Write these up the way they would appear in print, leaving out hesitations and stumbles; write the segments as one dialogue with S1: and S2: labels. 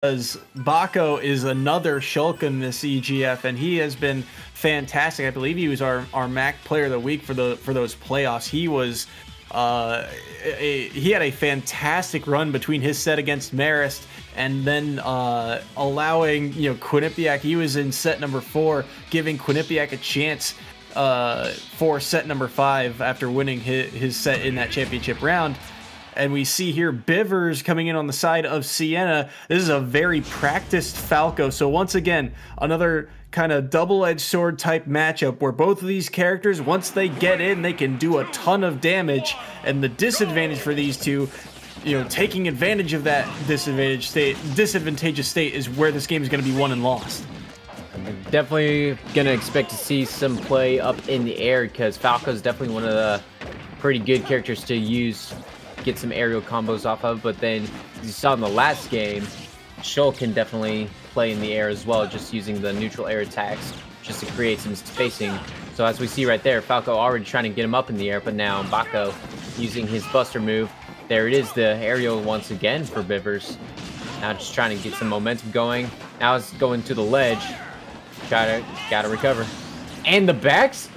S1: Bakko is another Shulk in this EGF, and he has been fantastic. I believe he was our MAC Player of the Week for those playoffs. He was he had a fantastic run between his set against Marist and then allowing Quinnipiac. He was in set number 4, giving Quinnipiac a chance for set number 5 after winning his set in that championship round. And we see here Bivers coming in on the side of Siena. This is a very practiced Falco. So once again, another kind of double-edged sword type matchup where both of these characters, once they get in, they can do a ton of damage. And the disadvantage for these two, taking advantage of that disadvantageous state is where this game is going to be won and lost.
S2: I'm definitely going to expect to see some play up in the air because Falco is definitely one of the pretty good characters to use, get some aerial combos off of. But then, as you saw in the last game, Shulk can definitely play in the air as well, just using the neutral air attacks just to create some spacing. So as we see right there, Falco already trying to get him up in the air, but now Bakko using his buster move. There it is, the aerial once again for Bivers. Now just trying to get some momentum going. Now it's going to the ledge. Gotta recover. And the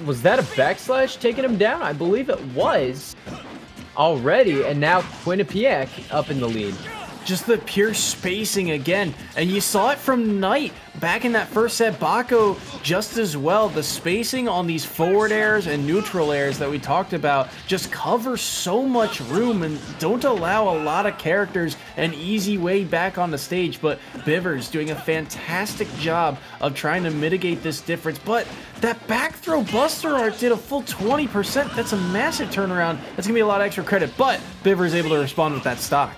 S2: was that a backslash taking him down? I believe it was already, and now Quinnipiac up in the lead.
S1: Just the pure spacing again, and you saw it from Knight back in that first set. Bakko just as well. The spacing on these forward airs and neutral airs that we talked about just cover so much room and don't allow a lot of characters an easy way back on the stage. But Bivers doing a fantastic job of trying to mitigate this difference. But that back throw buster art did a full 20%. That's a massive turnaround. That's gonna be a lot of extra credit, but Bivers able to respond with that stock.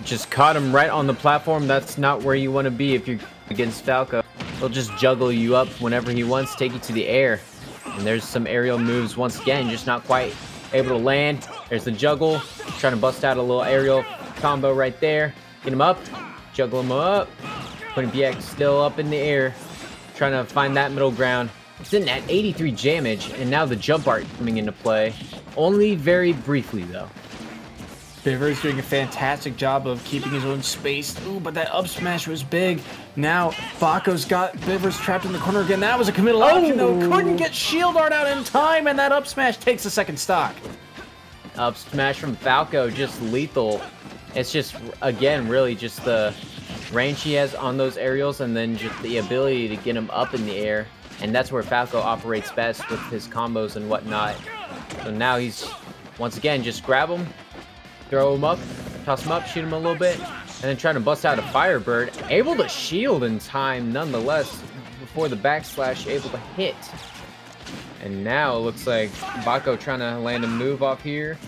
S2: Just caught him right on the platform. That's not where you want to be if you're against Falco. He'll just juggle you up whenever he wants, take you to the air. And there's some aerial moves once again, just not quite able to land. There's the juggle, trying to bust out a little aerial combo right there. Get him up, juggle him up. Quinnipiac still up in the air, trying to find that middle ground. Sitting at 83 damage, and now the jump art coming into play. Only very briefly though.
S1: Bivers doing a fantastic job of keeping his own space. Ooh, but that up smash was big. Now, Bakko's got Bivers trapped in the corner again. That was a committal option, though. Couldn't get shield art out in time, and that up smash takes the second stock.
S2: Up smash from Falco, just lethal. It's just, again, really just the range he has on those aerials and then just the ability to get him up in the air. And that's where Falco operates best with his combos and whatnot. So now he's, once again, just grab him, throw him up, toss him up, shoot him a little bit, and then trying to bust out a Firebird. Able to shield in time, nonetheless, before the backslash, able to hit. And now it looks like Bakko trying to land a move off here,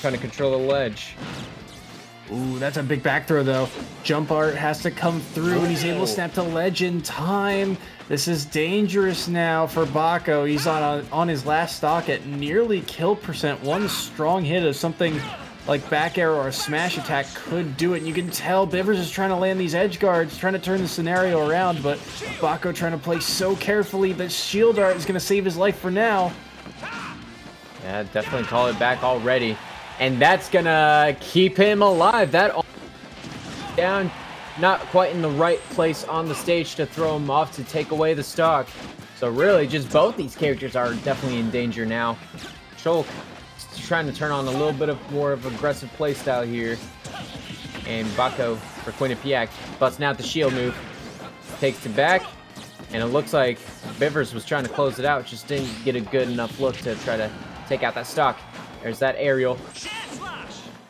S2: trying to control the ledge.
S1: Ooh, that's a big back throw, though. Jump art has to come through, and he's able to snap to ledge in time. This is dangerous now for Bakko. He's on his last stock at nearly kill percent. One strong hit of something like back arrow or a smash attack could do it. And you can tell Bivers is trying to land these edge guards, trying to turn the scenario around, but Bakko trying to play so carefully that shield art is going to save his life for now.
S2: Yeah, definitely call it back already. And that's going to keep him alive. That down, not quite in the right place on the stage to throw him off to take away the stock. So really, just both these characters are definitely in danger now. Shulk trying to turn on a little bit of more of aggressive playstyle here. And Bakko for Quinnipiac busting out the shield move. Takes it back. And it looks like Bivers was trying to close it out. Just didn't get a good enough look to try to take out that stock. There's that aerial.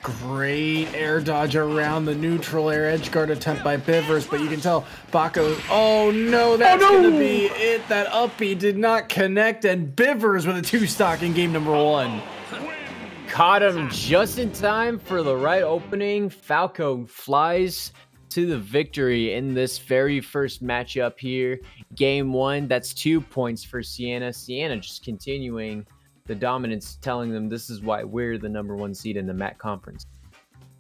S1: Great air dodge around the neutral air edge guard attempt by Bivers, but you can tell Bakko, oh no, that's gonna be it. That up B did not connect, and Bivers with a 2-stock in game number 1.
S2: Caught him just in time for the right opening. Falco flies to the victory in this very first matchup here. Game 1, that's 2 points for Siena. Siena just continuing the dominance, telling them this is why we're the #1 seed in the MAC conference.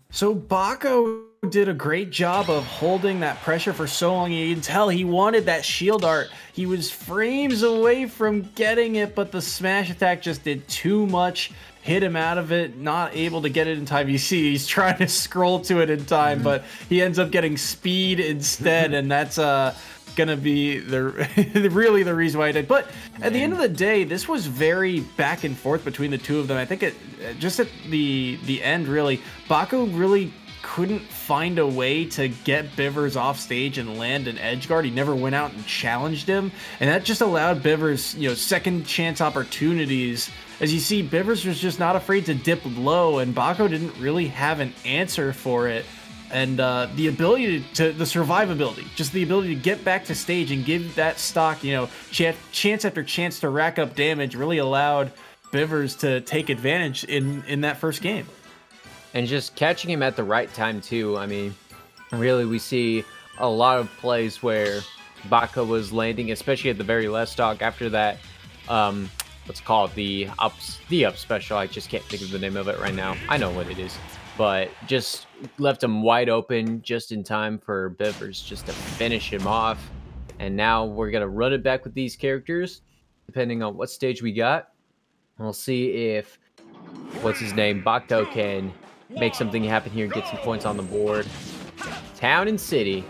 S1: So Bakko did a great job of holding that pressure for so long. You can tell he wanted that shield art. He was frames away from getting it, but the smash attack just did too much. hit him out of it, not able to get it in time. You see he's trying to scroll to it in time, but he ends up getting speed instead, and that's gonna be really the reason why I did. But at the end of the day, this was very back and forth between the two of them. I think it just at the end, really, Bakko really couldn't find a way to get Bivers off stage and land an edge guard. He never went out and challenged him, and that just allowed Bivers, you know, second chance opportunities. As you see, Bivers was just not afraid to dip low, and Bakko didn't really have an answer for it. And the ability the survivability, just the ability to get back to stage and give that stock, you know, chance after chance to rack up damage really allowed Bivers to take advantage in that first game.
S2: And just catching him at the right time too. I mean, really we see a lot of plays where Bakko was landing, especially at the very last stock after that, what's called the up special. I just can't think of the name of it right now. I know what it is. But just left him wide open just in time for Bivers just to finish him off. And now we're going to run it back with these characters, depending on what stage we got. We'll see if, what's his name, Bakko can make something happen here and get some points on the board. Town and City.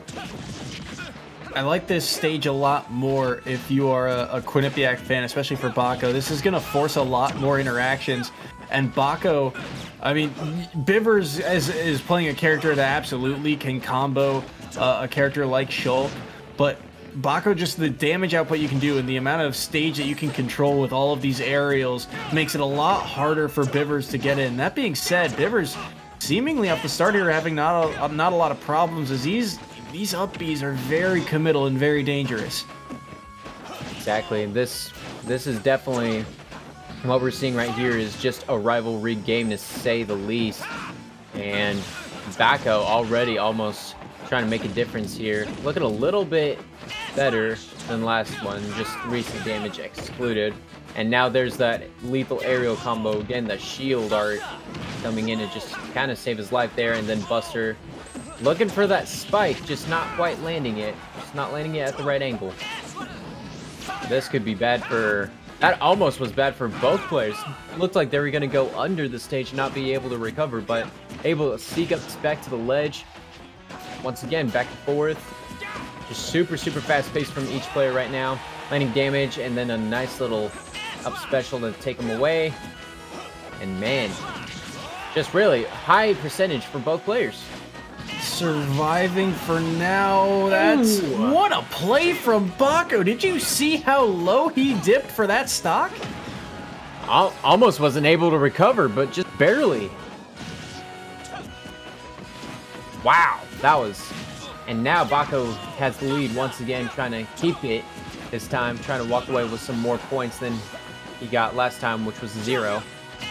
S1: I like this stage a lot more if you are a Quinnipiac fan, especially for Bakko. This is going to force a lot more interactions. And Bakko, I mean, Bivers is playing a character that absolutely can combo a character like Shulk, but Bakko, just the damage output you can do and the amount of stage that you can control with all of these aerials makes it a lot harder for Bivers to get in. That being said, Bivers seemingly off the start here having not a lot of problems, as these up Bs are very committal and very dangerous.
S2: Exactly. This is definitely what we're seeing right here is just a rivalry game, to say the least. And Bakko already almost trying to make a difference here. Looking a little bit better than last one, just recent damage excluded. And now there's that lethal aerial combo again, the shield art coming in and just kind of save his life there. And then Buster looking for that spike, just not quite landing it. Just not landing it at the right angle. This could be bad for... That almost was bad for both players. It looked like they were going to go under the stage and not be able to recover, but able to sneak up back to the ledge. Once again, back and forth. Just super fast pace from each player right now. Landing damage and then a nice little up special to take them away. And man, just really high percentage for both players.
S1: Surviving for now. That's what a play from Bakko. Did you see how low he dipped for that stock?
S2: Almost wasn't able to recover, but just barely. Wow, that was... And now Bakko has the lead once again, trying to keep it this time, trying to walk away with some more points than he got last time, which was 0.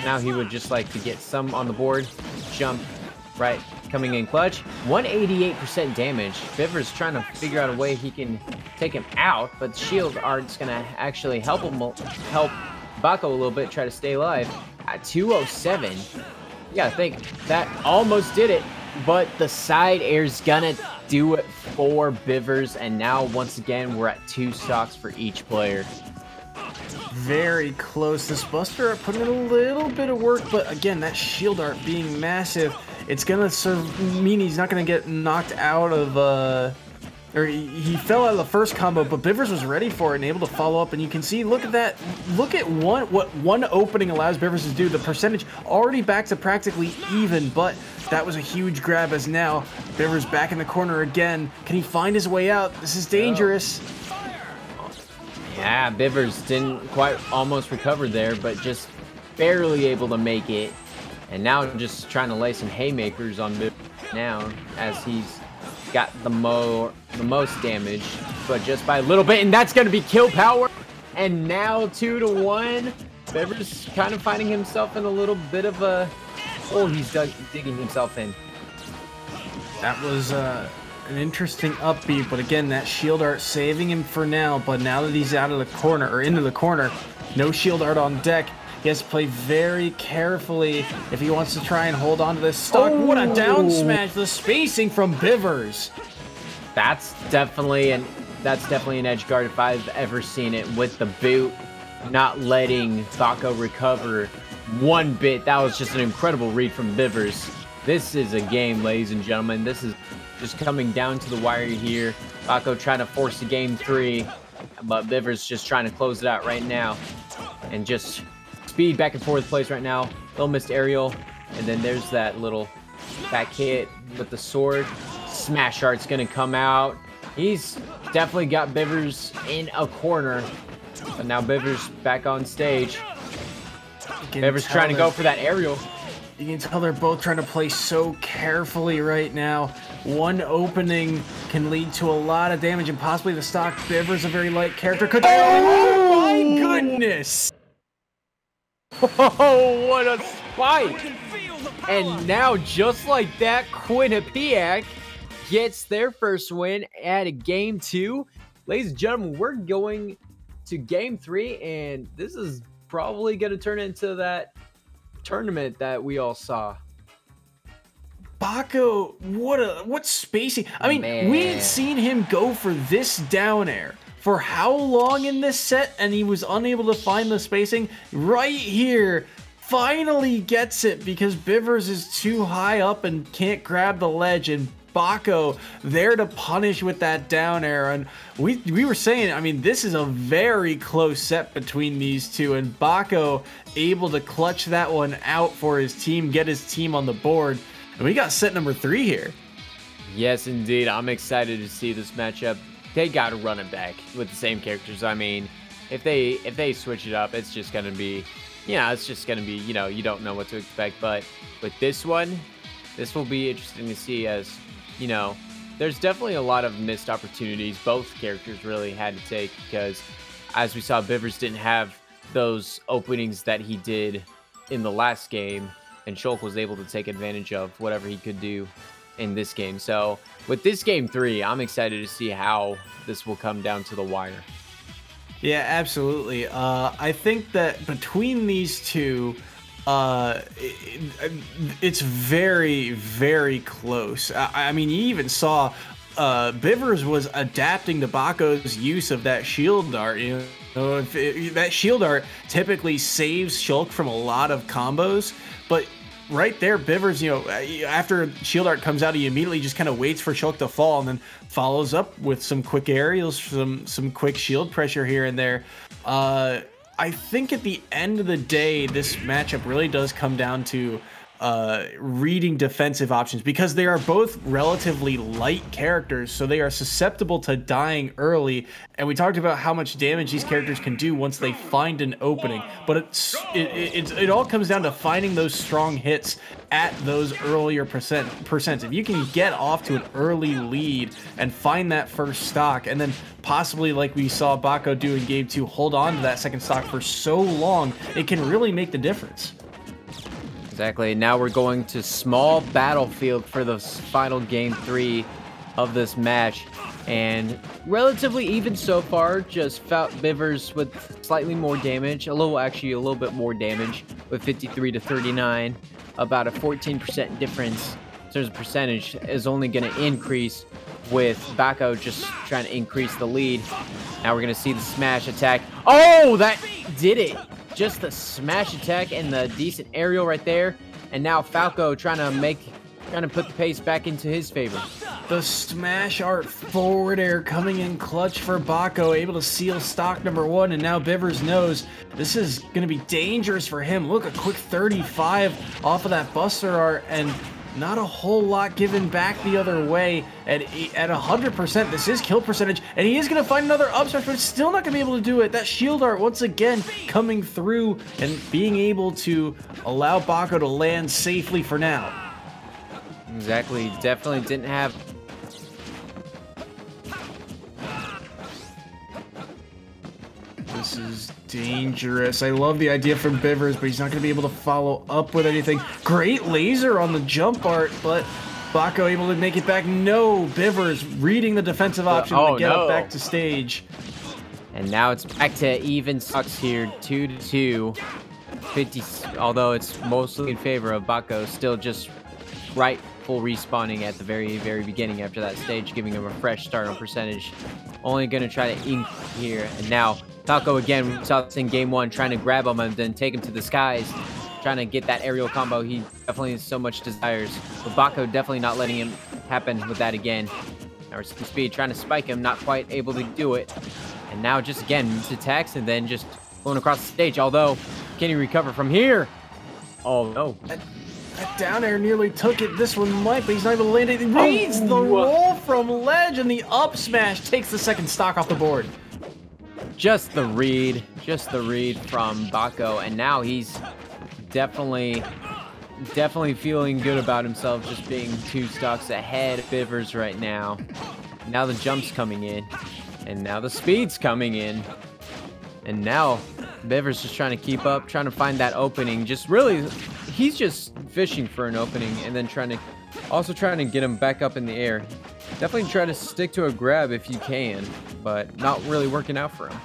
S2: Now he would just like to get some on the board, jump right, coming in clutch. 188% damage. Bivers trying to figure out a way he can take him out, but shield art's gonna actually help Bakko a little bit, try to stay alive. At 207, you gotta think that almost did it, but the side air's gonna do it for Bivers, and now once again we're at 2 stocks for each player.
S1: Very close. This Buster Art putting in a little bit of work, but again, that shield art being massive, it's gonna mean he's not gonna get knocked out of or he fell out of the first combo, but Bivers was ready for it and able to follow up. And you can see, look at that, look at what one opening allows Bivers to do. The percentage already back to practically even, but that was a huge grab, as now Bivers back in the corner again. Can he find his way out? This is dangerous.
S2: Yeah, Bivers didn't quite almost recover there, but just barely able to make it. And now just trying to lay some haymakers on Bivers now, as he's got the most damage, but just by a little bit, and that's going to be kill power. And now 2-1. Bivers kind of finding himself in a little bit of a hole he's digging himself in.
S1: That was an interesting upbeat, but again, that shield art saving him for now. But now that he's out of the corner, or into the corner, no shield art on deck. He has to play very carefully if he wants to try and hold on to this stock. Oh, what a down smash! The spacing from Bivers.
S2: That's definitely an edge guard if I've ever seen it, with the boot not letting Bakko recover one bit. That was just an incredible read from Bivers. This is a game, ladies and gentlemen. This is just coming down to the wire here. Bakko trying to force the game 3, but Bivers just trying to close it out right now. And just speed back and forth plays right now. Little missed aerial, and then there's that little back hit with the sword. Smash art's gonna come out. He's definitely got Bivers in a corner, but now Bivers back on stage. Bivers trying to go for that aerial.
S1: You can tell they're both trying to play so carefully right now. One opening can lead to a lot of damage and possibly the stock. Bivers, a very light character, could... Oh my goodness!
S2: Oh, what a spike! And now, just like that, Quinnipiac gets their first win at game 2. Ladies and gentlemen, we're going to game 3, and this is probably going to turn into that tournament that we all saw.
S1: Bakko, what spacing. I mean,
S2: Man.
S1: We had seen him go for this down air for how long in this set, and he was unable to find the spacing. Right here, finally gets it because Bivers is too high up and can't grab the ledge, and Bakko there to punish with that down air. And we were saying, I mean, this is a very close set between these two, and Bakko able to clutch that one out for his team, get his team on the board. And we got set number 3 here.
S2: Yes, indeed. I'm excited to see this matchup. They got to run it back with the same characters. I mean, if they switch it up, it's just going to be, it's just going to be, you don't know what to expect. But with this one, this will be interesting to see as, there's definitely a lot of missed opportunities both characters really had to take, because as we saw, Bivers didn't have those openings that he did in the last game, and Shulk was able to take advantage of whatever he could do in this game. So with this game 3, I'm excited to see how this will come down to the wire.
S1: Yeah, absolutely. I think that between these two, it's very, very close. I mean, you even saw Bivers was adapting to Bakko's use of that shield dart. That shield dart typically saves Shulk from a lot of combos, but right there, Bivers, after shield dart comes out, he immediately just kind of waits for Shulk to fall and then follows up with some quick aerials, some quick shield pressure here and there. I think at the end of the day, this matchup really does come down to reading defensive options, because they are both relatively light characters, so they are susceptible to dying early. And we talked about how much damage these characters can do once they find an opening, but it all comes down to finding those strong hits at those earlier percents. If you can get off to an early lead and find that first stock, and then possibly, like we saw Bakko do in game 2, hold on to that second stock for so long, it can really make the difference.
S2: Exactly. Now we're going to small battlefield for the final game 3 of this match, and relatively even so far. Just Bivers with slightly more damage, actually a little bit more damage with 53 to 39. About a 14% difference in terms of percentage is only going to increase with Bakko just trying to increase the lead. Now we're going to see the smash attack. Oh, that did it. Just the smash attack and the decent aerial right there. And now Falco trying to put the pace back into his favor.
S1: The smash art forward air coming in clutch for Bakko, able to seal stock number 1, and now Bivers knows this is going to be dangerous for him. Look, a quick 35 off of that Buster art, and not a whole lot given back the other way. At 100%, this is kill percentage, and he is going to find another up smash, but still not going to be able to do it. That shield art once again coming through and being able to allow Bakko to land safely for now.
S2: Exactly, definitely didn't have...
S1: This is dangerous. I love the idea from Bivers, but he's not going to be able to follow up with anything. Great laser on the jump art, but Bakko able to make it back. No, Bivers reading the defensive option to get up back to stage.
S2: And now it's back to even stocks here, 2-2. 50, although it's mostly in favor of Bakko, still just right full respawning at the very, very beginning after that stage, giving him a fresh start on percentage. Only going to try to ink here. And now Bakko again, we saw this in game 1, trying to grab him and then take him to the skies. trying to get that aerial combo he definitely so much desires. But Bakko definitely not letting him happen with that again. Now Risky Speed trying to spike him, not quite able to do it. And now just again, attacks and then just going across the stage. Although, can he recover from here? Oh no.
S1: That down air nearly took it. This one might, but he's not able to land it. He reads the roll from ledge, and the up smash takes the second stock off the board.
S2: Just the read from Bakko, and now he's definitely feeling good about himself, just being 2 stocks ahead of Bivers right now. Now the jump's coming in, and now the speed's coming in, and now Bivers just trying to keep up, trying to find that opening. Just really, he's just fishing for an opening, and then trying to get him back up in the air. Definitely try to stick to a grab if you can, but not really working out for him.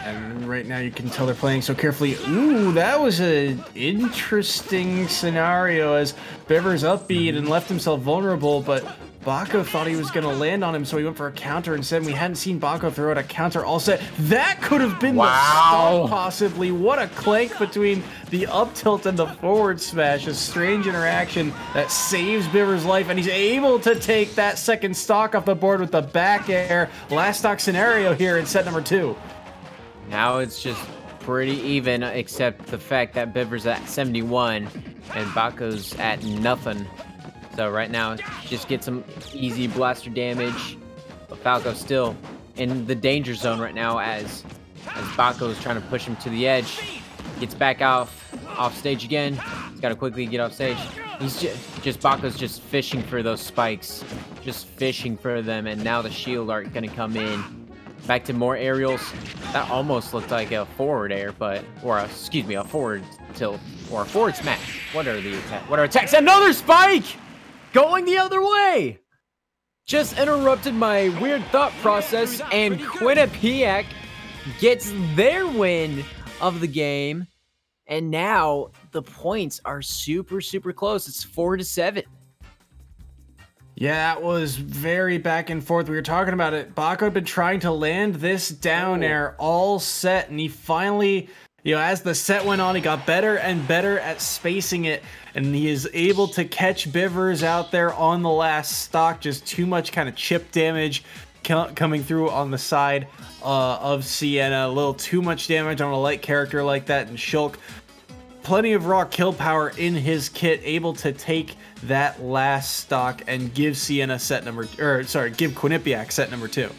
S1: And right now you can tell they're playing so carefully. Ooh, that was an interesting scenario as Bivers upbeat and left himself vulnerable, but Bakko thought he was going to land on him, so he went for a counter instead. We hadn't seen Bakko throw out a counter all set. That could have been the stop, possibly. What a clank between the up tilt and the forward smash. A strange interaction that saves Bivers' life, and he's able to take that second stock off the board with the back air. Last stock scenario here in set number 2.
S2: Now it's just pretty even, except the fact that Bivers at 71 and Bakko's at nothing. So right now, just get some easy blaster damage. But Falco still in the danger zone right now as Bakko is trying to push him to the edge. Gets back off stage again. He's got to quickly get off stage. He's just Bakko's just fishing for those spikes. Just fishing for them, and now the shield art going to come in. Back to more aerials. That almost looked like a forward air, excuse me, a forward tilt or a forward smash. What are attacks? Another spike! Going the other way! Just interrupted my weird thought process, and Quinnipiac gets their win of the game. And now the points are super, super close. It's 4-7.
S1: Yeah, that was very back and forth. We were talking about it. Bakko had been trying to land this down air all set, and he finally, as the set went on, he got better and better at spacing it, and he is able to catch Bivers out there on the last stock. Just too much kind of chip damage coming through on the side of Siena. A little too much damage on a light character like that, and Shulk, plenty of raw kill power in his kit, able to take that last stock and give Quinnipiac set number 2.